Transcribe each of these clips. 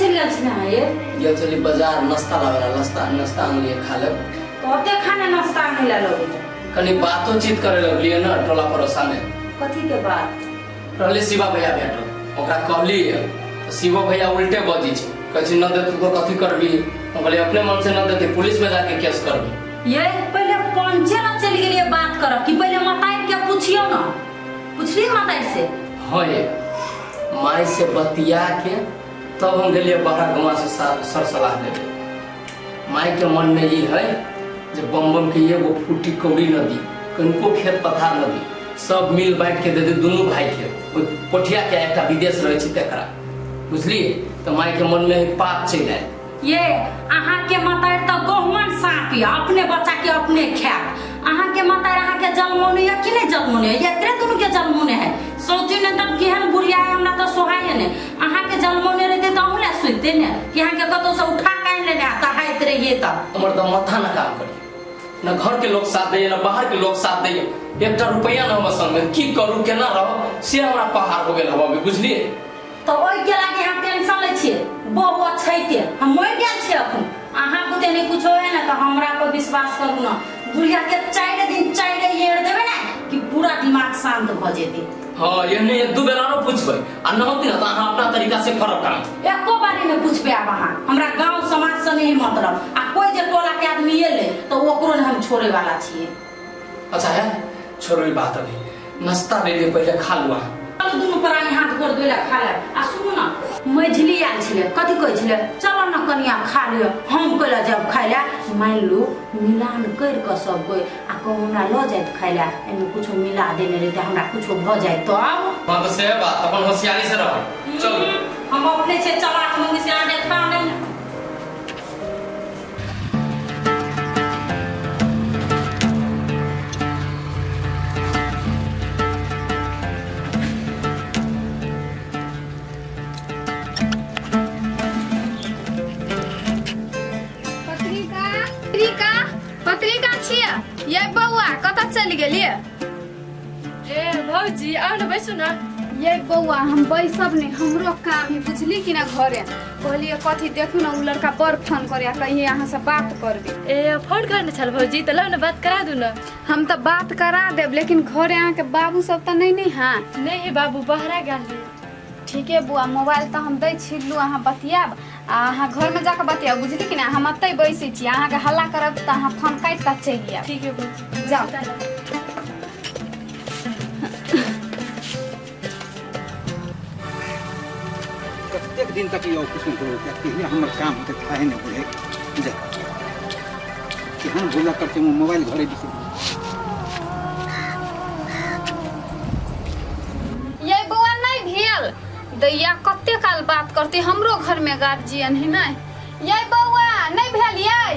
चल गया छे ये चली बाजार नाश्ता लागला नाश्ता आनलिए खा ले कते खाना नाश्ता आने ला लोगे कनी बातचीत करे लगलिए ना टोला पड़ोसा में कथी के बात रहले शिवा भैया भेटल ओकरा कहली तो शिवा भैया उल्टे बजी छै कहै न दे तू कथी करबी हम कहले अपने मन से न देते पुलिस में जाके केस करबी ये पहले पंचे ना चल गेलिए बात करब कि पहले माताई के पूछियो ना पूछली माताई से हां ये माई से बतिया के तब हम गेलिए बाहर गांव से सर सलाह देबे माई के मन में ये है जे बम के एगो फूटी कौड़ी नदी कनको खेत पथार नदी सब मिल बांट के दे दे दोनों भाई के पोठिया के एक विदेश रहे छै तकरा बुझली तो माई के मन में पाप चल आए ये अहाँ के माताई तो गहमन सापी अपने बच्चा के अपने खाए अहाँ के माताई अहाँ के जन्मोने या कि नहीं जन्मोने ये एकरे दुनु के जन्मोने है सोची ने तब केहन बुढ़िया है हमरा तो सोहाय ने अहाँ के जन्मोने रहते तो हम ले सुनते ने कि अहाँ के कतो से उठा कान लेने आता हाइत रहिए त हमर तो माथा ना काम करी ना घर के लोग साथ दे ना बाहर के लोग साथ दे एक रुपया ना हम संग में की करू केना रहो से हमरा पहाड़ हो गेल हबे बुझलिए तो ओइ के लागे हम टेंशन ले छिए बहु छैते हम मोइ गेल छी अखन अहाँ बुते नहीं कुछ होए ना तो हमरा पर विश्वास करू ना बुढ़िया के 4 दिन 4 येर देबे ना कि पूरा दिमाग शांत भ जेते हां ये नहीं एक दो बेर आरो पूछबे आ न होती ना तो अहाँ अपना तरीका से करब काम एको बारे में पूछबे अब अहाँ हमरा गांव समाज से नहीं मतलब आ कोई जे टोला के आदमी एले तो ओकरो ने हम छोड़े वाला छिए अच्छा है छोड़ो बात अभी नाश्ता ले ले पहले खा लुआ चलो दोनों प्राणी हाथ गोड़ धोइला खा ले आ सुनु ना मझली आल छले कथि कहै छले चलो ना कनिया खा लियो हम कहला जब खाइला मान लो मिलान कर के सब कोई आ को हमरा ल जाइत खाइला एमे कुछ मिला देने रहते हमरा कुछ भ जाय तो अब बात से बात अपन होशियारी से रहो चलो हम अपने से चलाक मंगी से आने खा नहीं पत्रिका छिया ये बउआ कत चल गेलिए ए भौजी आ न बैसु न ये बउआ हम बैसब ने हमरो काम है बुझली कि ना घरे कहलिए कथी देखू ना उ लड़का बड़ फोन करे कहिए अहाँ से बात करबे ए फोन करने छल भौजी त ल न बात करा दू न हम तो बात करा देब लेकिन घरे अहाँ के बाबू सब त नहीं हां नहीं है बाबू बहरा गेल ठीक है बुआ मोबाइल तो हम दै छिलू अहाँ बतियाब अहाँ घर में जाकर बतिया बुझली कि ना हम अतै बैसे छी अहाँ के हल्ला करब त अहाँ फोन काट के चल गया ठीक है भौजी जाओ प्रत्येक दिन तक ये ऑफिस में करते हैं हमर काम होते था नहीं बुझे जा कि हम बोला करते हैं मोबाइल घरे दिखे ये बुआ नहीं भेल दैया कते काल बात करती हमरो घर में गार्जियन है ना ये बउआ नहीं भेल ये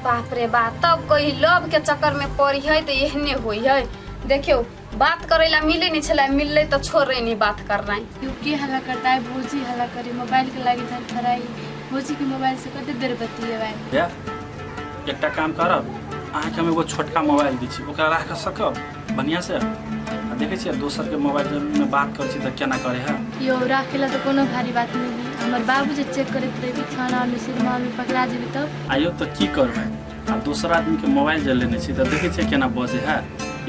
बाप रे बाप तब कोई लव के चक्कर में पड़ी है तो एहने होई है देखियो बात करेला मिले नहीं छला मिलले तो छोड़े नहीं बात कर रहा है क्योंकि हल्ला करता है भौजी हल्ला करे मोबाइल के लागे धर खराई भौजी के मोबाइल से कते देर बतिएबै या एकटा काम करब अहाँ के हम एगो छोटका मोबाइल दी छी ओकरा राख सकब बढ़िया से देखे छियै दोसर के मोबाइल में बात कर छी त केना करे है यो राखेला तो कोनो भारी बात नहीं है हमर बाबू जे चेक करत रहे थाना में सिरमा में पकड़ा जेबे तब आयो तो की करबै आ दोसर आदमी के मोबाइल जे लेने छी त देखे छियै केना बजे है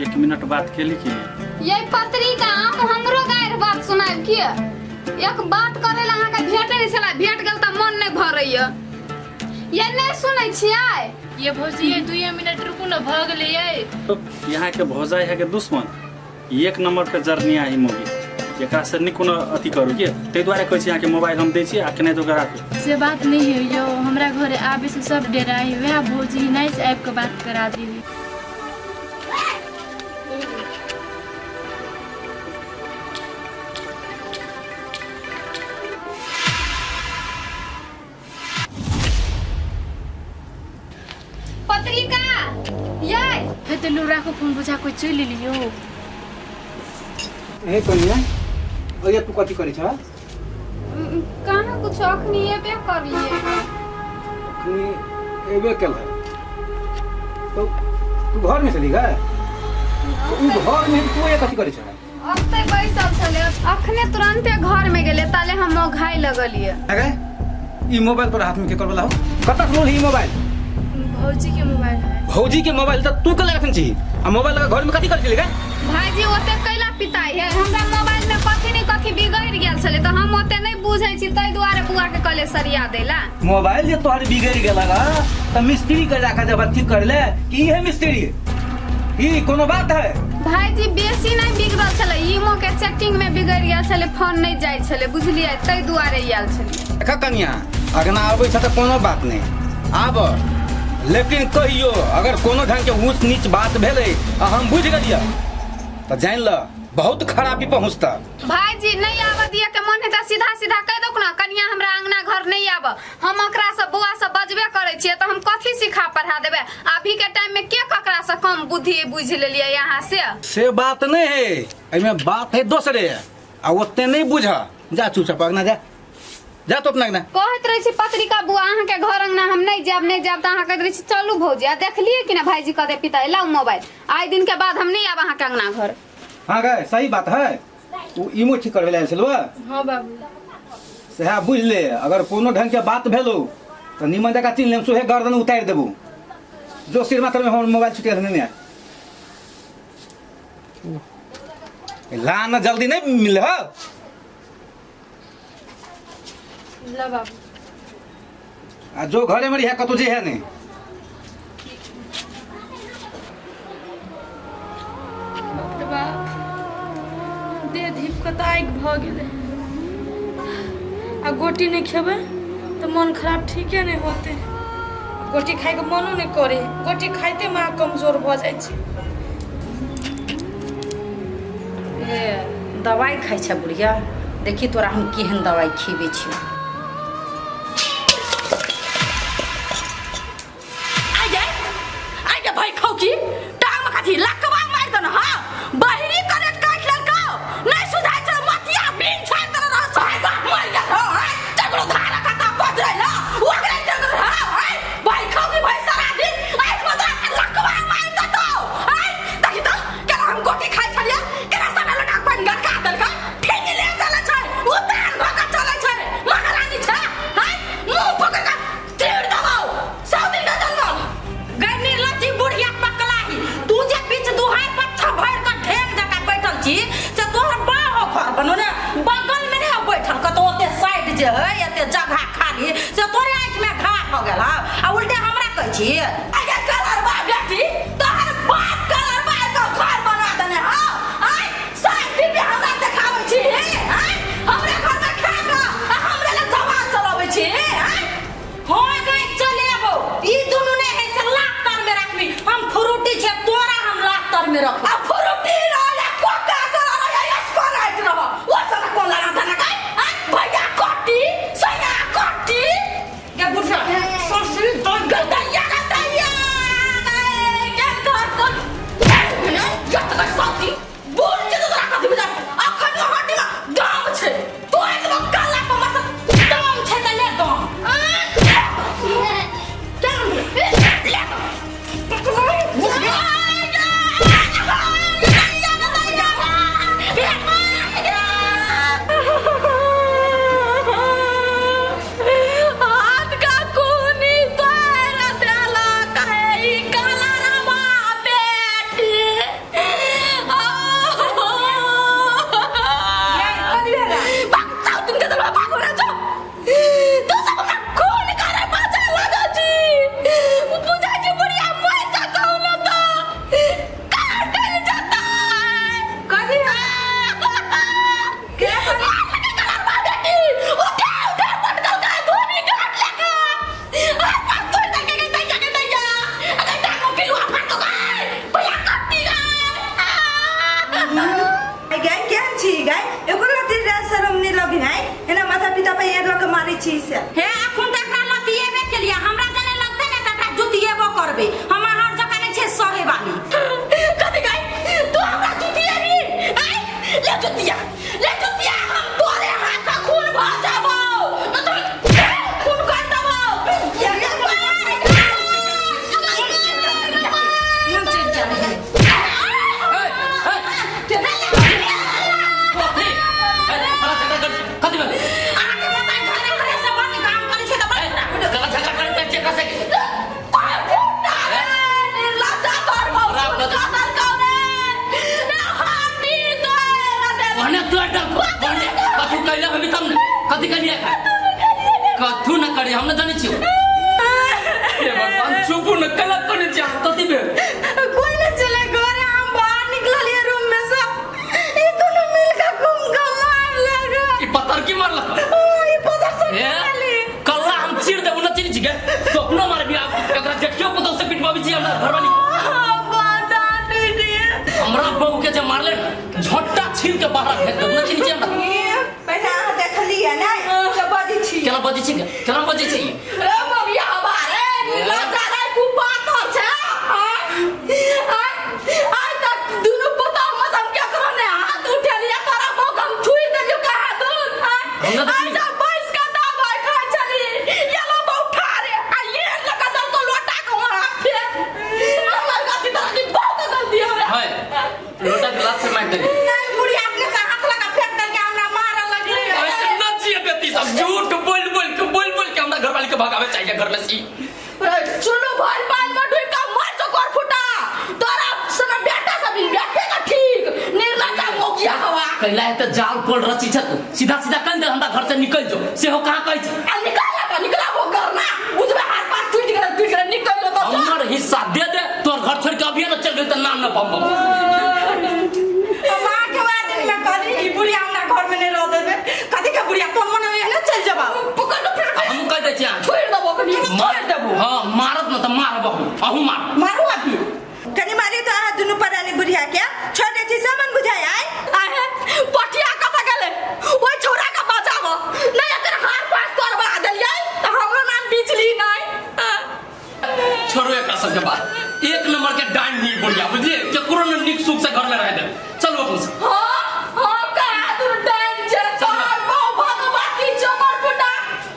1 मिनट बात केली कि नहीं ये पत्रिका हमरो गायर बात सुनाब कि एक बात करेला अहाँ के भेटे नहीं छला भेट गेल त मन नहीं भरैया ये नहीं सुनै छियै ये भौजी ये 2 मिनट रुकू न भ गेलै ये तो यहाँ के भौजाई है के दुश्मन एक नंबर के जर्निया ही मोगी एकरा से नहीं कोनो अथी करू के ते द्वारा कहै छी यहाँ के मोबाइल हम दै छी आ केना तो राखू से बात नहीं है यो हमरा घरे आबे से सब डेरा है वह भौजी नहीं से आब के बात करा देबी पत्रिका ये हे तो लुरा को फोन बुझा कोई चल लियो ए कनिया ओया तू कथी करे छ कहाँ कुछ अखनी एबे करिए तू एबे कल है तो तू घर में चली गए तू घर में तू ये कथी करे छ अते बैसल छले अखने तुरंते घर में गेले ताले हम घाई लगलिए अरे ई मोबाइल तोरा हाथ में के करबला हो कतक रोल ई मोबाइल भौजी के मोबाइल है। भौजी के मोबाइल त तू कल रखन छी आ मोबाइल लगा घर में कथी कर छली गे भाईजी ओते कैला पिताई है हमरा मोबाइल में कथी नहीं कथी बिगड़ गेल छले तो हम ओते नहीं बुझै छी तै दुआरे बुआ के कहले सरिया देला। मोबाइल जे तोहर बिगड़ गेल लगा त मिस्त्री के जाके जब ठीक कर ले कि है मिस्त्री ई कोनो बात है भाईजी बेसी नहीं बिगड़ल छले ईमो के सेटिंग में बिगड़ गेल छले फोन नहीं जाय छले बुझलिए तै दुआरे आयल छले। देखा कनिया अगना आबै छ त कोनो बात नहीं आब लेकिन कहियो अगर कोनो ढंग के ऊंच नीच बात भेले आ हम बुझ गेलिए त जान ल बहुत खराबी पहुंचता। भाईजी नहीं आव दिए के मन है त सीधा सीधा कह दो ना कनिया हमरा अंगना घर नहीं आव हम ओकरा से बुआ से बजबे करे छिए त हम कथी सिखा पढ़ा देबे अभी के टाइम में के ककरा से कम बुद्धि बुझ लेलिए यहाँ से बात नहीं है एमे बात है दूसरे आ ओते नहीं बुझा जा चुपचाप अगना जा जा तो अपना अगना कहत रही छी पत्रिका बुआ अहाँ के घर अंगना हम नहीं जाब त अहाँ कहत रही छी चलू भौजी आ देखलिए कि ना भाईजी कहते पिता लाओ मोबाइल आई दिन के बाद हम नहीं आब अहाँ के अंगना घर। हाँ गए सही बात है वो इमो ठीक करवे लायल छलवा हाँ बाबू सेहा बुझ ले अगर कोनो ढंग के बात भेलो तो निमन जगह चिन्ह लेम सोहे गर्दन उतार देबू जो सिर मात्र में हम मोबाइल छुटिया नहीं है लाना जल्दी नहीं मिले हो ला बाबू आ जो घरे में रिहा कतो जे है नहीं बाप रे बाप देह धीप कताइक भ गेलै आ गोटी नहीं खेबै तो मन खराब ठीके नहीं होते गोटी खाए के मनो नहीं करे गोटी खाइते माँ कमजोर भ जाइ छै। ए दवाई खाइ छ बुढ़िया देखी तोरा हम केहन दवाई खिबै छी आइ भाई खाउ की टांग में कथी लकवा मार दन हां बहिरी करे काट ललका नहीं सुझाइ छ मतिया बिन छाड़ दन रह साइ बाप मर गेल हो तगड़ो धारा कता पदरै ल ओकरे तगड़ हां भाई खाउ की भाई सारा दिन आइ मत लकवा मार द तो आइ देखी त केना हम गोटी खाइ छलिए केना सब लटा पानी गटका दलका ठेंगी ले चले छै उतार भका चले छै महारानी छ हां मुंह पकड़ के तीर दबाओ सब दिन का जन्म गैनी लची बुढ़िया पकलाही तू जे बीच दुहाई पत्थर भर के ढेक जका बैठल छी से तोहर बाहो घर बनो ने बगल में नहीं बैठल कतो ओते साइड जे है एते जगह खाली से तोरे आंख में घाट हो गेल आ उल्टे हमरा कहै छी अगे कलर बा बेटी तोहर बाप कलर बा के घर बना देने हो आइ साइड भी हमरा देखाबै छी हां हमरे घर में खा के हमरे ले जवान चलाबै छी हां हो गए चले आबो ई दुनु ने है से लातर में रखबी हम फ्रूटी छे तोरा हम लातर में रख आ फ्रूटी रहले कोका रहले स्प्राइट रह वो सब कोन लगा देना का भैया कोटी सया कोटी के बुढ़ा ससुर दन गलैया गलैया के कर जत का साथी बोल के तो रखा दिबे अखन हड्डी में दाम छे तो एकदम काला पर मत दाम छे त ले दाम हे अखन तक लतिएबे के लिए हमरा जने लगते ने तकरा जुतिएबो करबे हम हर जगह ने छे सहे वाली कथि गई तू हमरा जुतिएबी ले जुतिया हम तोरे हाथ का खून भर जाबो न तो खून कर देबो कथि कथी करिए कथू न करिए हम न जानी छी हे भगवान चुप न कला करने जा कथी भेल कोई न चले घरे हम बाहर निकललिए रूम में सब ई दोनों मिल के घूम के मार लगा ई पत्थर की मारलक ई पत्थर से निकाली कल्ला हम चीर देबो न चिनी छी के तो अपनो मारबी आप एकरा देखियो पतो से पिटबाबी छी हमरा घर वाली बादा दीदी हमरा बहू के जे मारले झोटा छीन के बाहर फेंक देबो न चिनी छी हमरा पहले आ देखलिए ना के बजी छी केना बजी छी केना बजी छी ए बबिया हमारे नीला जाय तू बात हो छे आई तक दोनों पता मत हम क्या करो ने हाथ उठे लिया तारा मुंह हम छुई दे जो का दून आई जा बाइस का दवाई खा चली ये लो उठा रे आ ये लगा दल तो लोटा को हाथ पे हमर का की तरह की बहुत गलती हो रे हाय लोटा गिलास से मार दे नहीं बुढ़ी आपने से हाथ लगा फेंक दे के हमरा मार लगली ऐसे न जिए बेटी सब झूठ बोल के हमरा घर वाली के भगावे चाहिए घर में सी चुनु भर पाल में ढुई का मार तो कर फुटा तोरा सना बेटा सब बेटे का ठीक निर्णय का मोकिया हवा कैला है तो जाल पड़ रची छत सीधा सीधा कह दे हमरा घर से निकल जो से हो कहां कहि छी आ निकला वो करना उसमें हाथ पांव टूट गया निकल लो तो हमर हिस्सा दे दे तोर घर छोड़ के अभी न चल गई तो नाम न पाऊंगा मां के वादन में कहली ई बुढ़िया हमरा घर में नहीं रह देबे कथि के बुढ़िया तो मन में ना चल जाबा पकड़ लो फिर हम कह दे छी छोड़ देबो कनी छोड़ देबो हां मारत न त मारबो अहू मार मारो अभी कनी मारी तो आ दुनु परानी बुढ़िया के छोड़ दे छी सामान बुझाय आए पटिया कत गेले ओइ छोरा का बचाबो नहीं एकर हार पास करबा देलिए त हमरो नाम बिजली नहीं छोड़ो एकरा सब के बात एक नंबर के डाइन नहीं बोलिया बुझिए केकरो न निक सुख से घर में रह दे चलो अपन से हां का तू डाइन छे तोर बहु भगवती चमर फुटा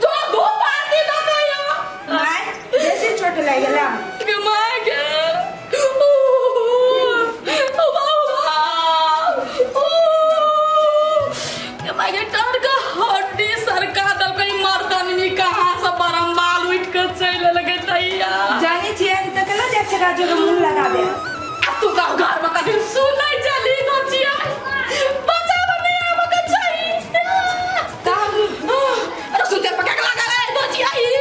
तो दो पार्टी न गयो नहीं जैसे चोट लग गेला गमा के मागे टार का हड्डी सरका दल कोई मर्दन नी कहां से बरंबाल उठ के चले लगे दैया जानी छिए त केना देख छका जो मुंह लगाबे अब तू का घर में कभी सुनै चली नचिया बचाव नहीं आब के चाहिए काम अरे सुते पका के लगा रे नचिया ई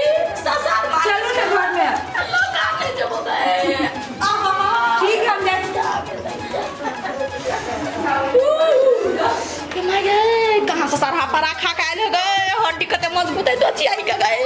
ससुर चलो ना घर में लगा नहीं जब बे आहा ठीक हम जाए मागे कहां से सरहा परा खा के आले गए हड्डी कते मजबूत है नचिया के गए